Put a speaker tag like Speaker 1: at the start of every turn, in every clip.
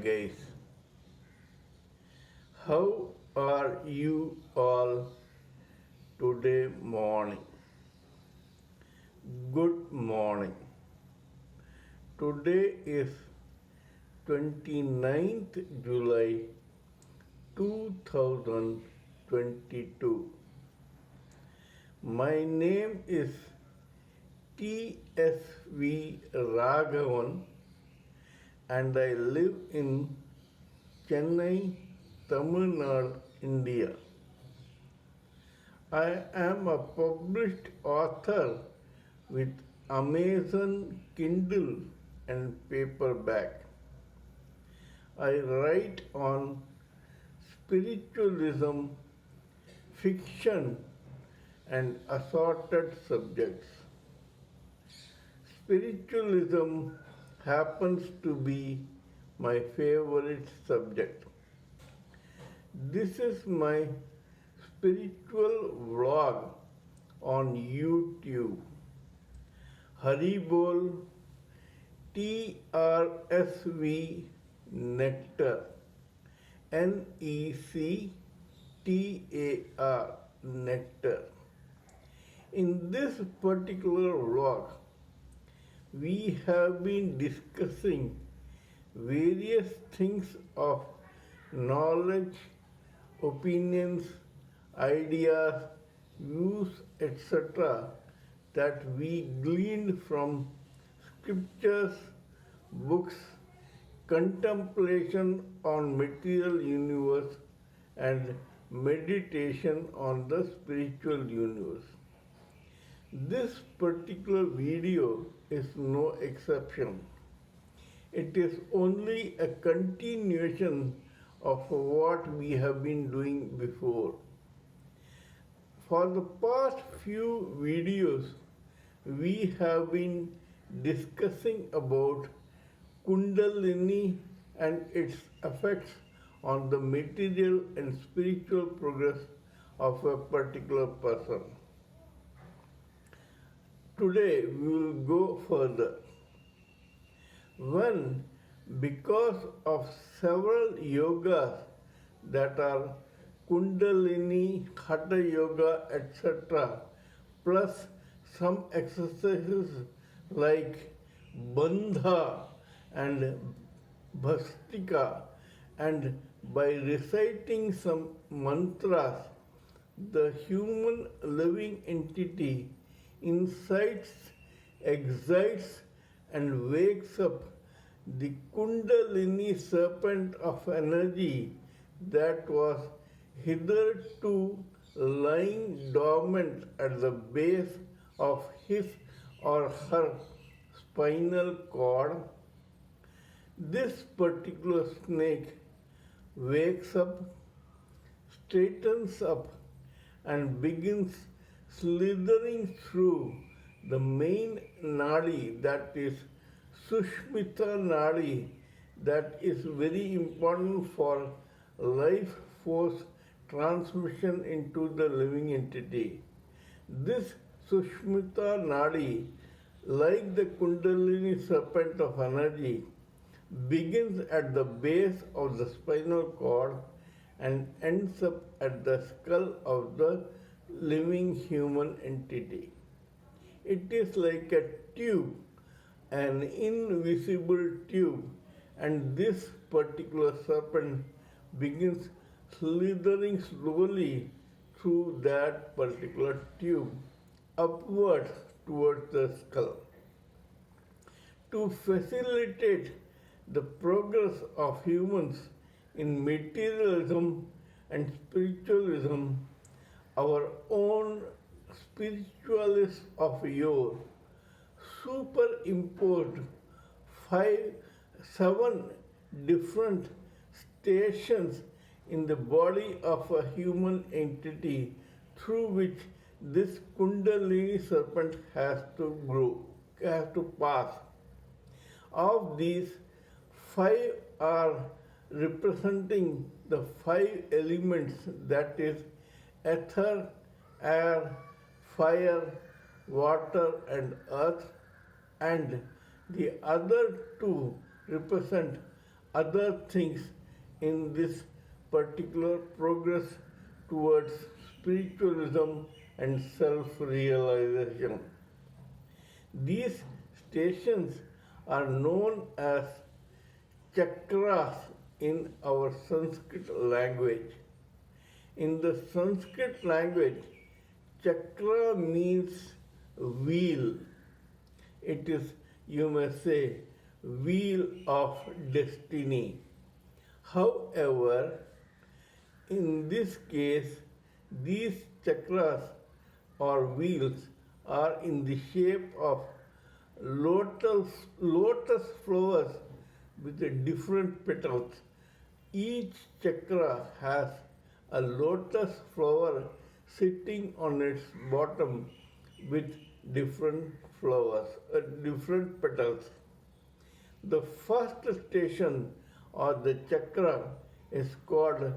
Speaker 1: guys. How are you all today morning? Good morning. Today is 29th July 2022. My name is trsv Raghavan and I live in Chennai, Tamil Nadu, India. I am a published author with Amazon Kindle and paperback. I write on spiritualism, fiction, and assorted subjects. Spiritualism happens to be my favorite subject. This is my spiritual vlog on YouTube. Haribol trsv nectar nectar nectar. In this particular vlog, we have been discussing various things of knowledge, opinions, ideas, views, etc. that we gleaned from scriptures, books, contemplation on material universe, and meditation on the spiritual universe. This particular video is no exception. It is only a continuation of what we have been doing before. For the past few videos, we have been discussing about Kundalini and its effects on the material and spiritual progress of a particular person. Today we will go further. When, because of several yogas that are Kundalini, Hatha Yoga, etc., plus some exercises like Bandha and Bhastika, and by reciting some mantras, the human living entity incites, excites, and wakes up the Kundalini serpent of energy that was hitherto lying dormant at the base of his or her spinal cord. This particular snake wakes up, straightens up, and begins slithering through the main nadi, that is Sushmita nadi, that is very important for life force transmission into the living entity. This Sushmita nadi, like the Kundalini serpent of energy, begins at the base of the spinal cord and ends up at the skull of the living human entity. It is like a tube, an invisible tube, and this particular serpent begins slithering slowly through that particular tube upwards towards the skull. To facilitate the progress of humans in materialism and spiritualism, our own spiritualists of yore superimposed 7 different stations in the body of a human entity through which this Kundalini serpent has to pass. Of these, 5 are representing the 5 elements, that is ether, air, fire, water, and earth, and the other 2 represent other things in this particular progress towards spiritualism and self realization. These stations are known as chakras in our Sanskrit language. In the Sanskrit language, chakra means wheel. It is, you may say, wheel of destiny. However, in this case, these chakras or wheels are in the shape of lotus flowers with different petals. Each chakra has a lotus flower sitting on its bottom with different flowers, different petals. The first station or the chakra is called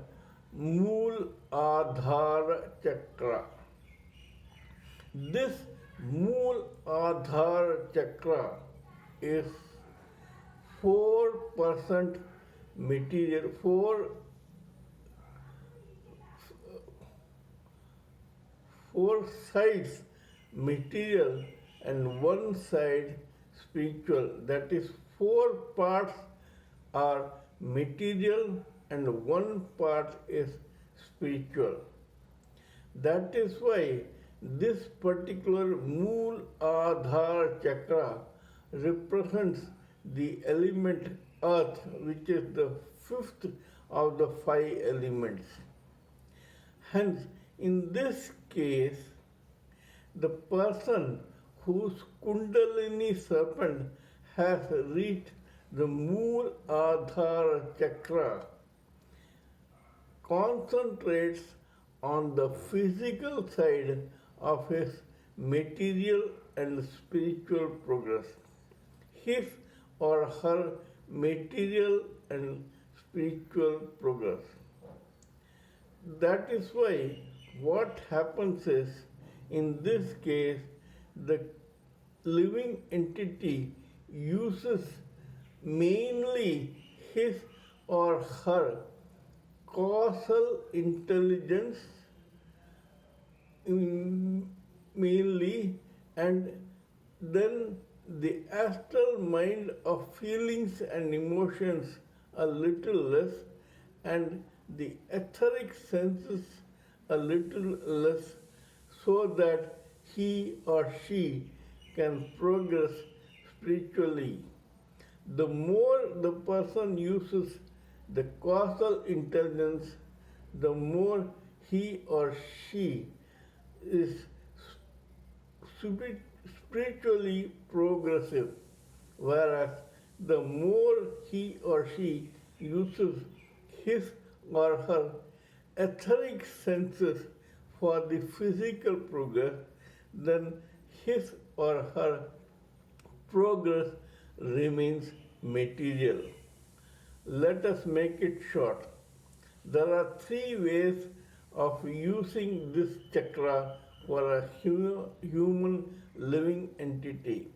Speaker 1: Mooladhara chakra. This Mooladhara chakra is 4% material, four sides material and one side spiritual. That is, 4 parts are material and one part is spiritual. That is why this particular Mooladhara chakra represents the element earth, which is the fifth of the 5 elements. Hence, in this case, the person whose Kundalini serpent has reached the Mooladhara chakra concentrates on the physical side of his material and spiritual progress. His or her material and spiritual progress. That is why what happens is, in this case, the living entity uses mainly his or her causal intelligence mainly, and then the astral mind of feelings and emotions a little less, and the etheric senses a little less, so that he or she can progress spiritually. The more the person uses the causal intelligence, the more he or she is spiritually progressive, whereas the more he or she uses his or her etheric senses for the physical progress, then his or her progress remains material. Let us make it short. There are 3 ways of using this chakra for a human living entity.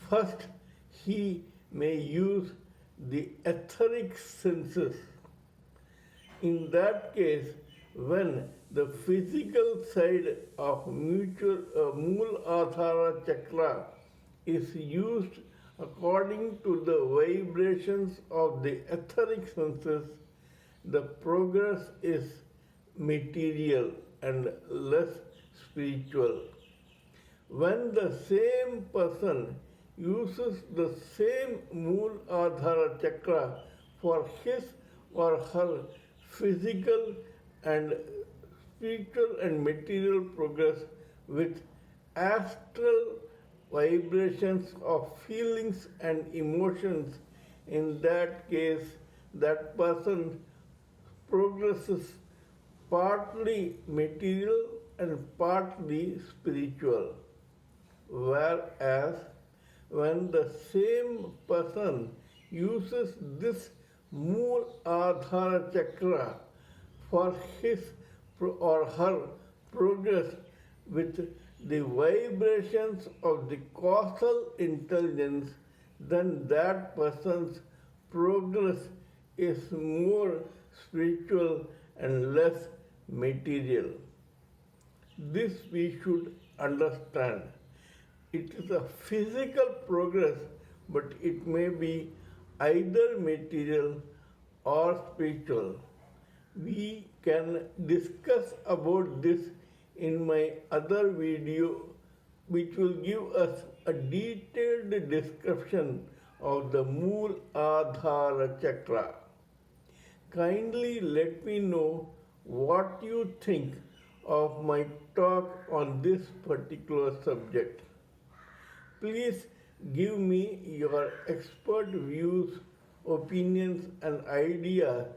Speaker 1: First, he may use the etheric senses. In that case, when the physical side of Mooladhara chakra is used according to the vibrations of the etheric senses, the progress is material and less spiritual. When the same person uses the same Mooladhara chakra for his or her physical and spiritual and material progress with astral vibrations of feelings and emotions, in that case, that person progresses partly material and partly spiritual. Whereas when the same person uses this Mooladhara chakra for his or her progress with the vibrations of the causal intelligence, then that person's progress is more spiritual and less material. This we should understand. It is a physical progress, but it may be either material or spiritual. We can discuss about this in my other video, which will give us a detailed description of the Mooladhara chakra. Kindly let me know what you think of my talk on this particular subject. Please give me your expert views, opinions, and ideas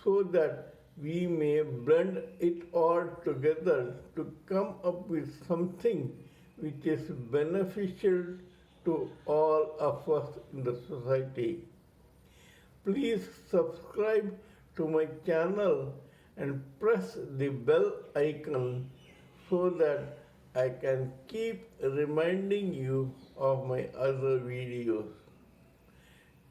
Speaker 1: so that we may blend it all together to come up with something which is beneficial to all of us in the society. Please subscribe to my channel and press the bell icon so that I can keep reminding you of my other videos.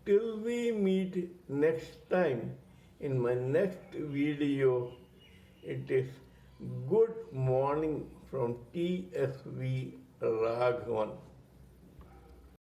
Speaker 1: Till we meet next time in my next video, it is good morning from TSV Raghavan.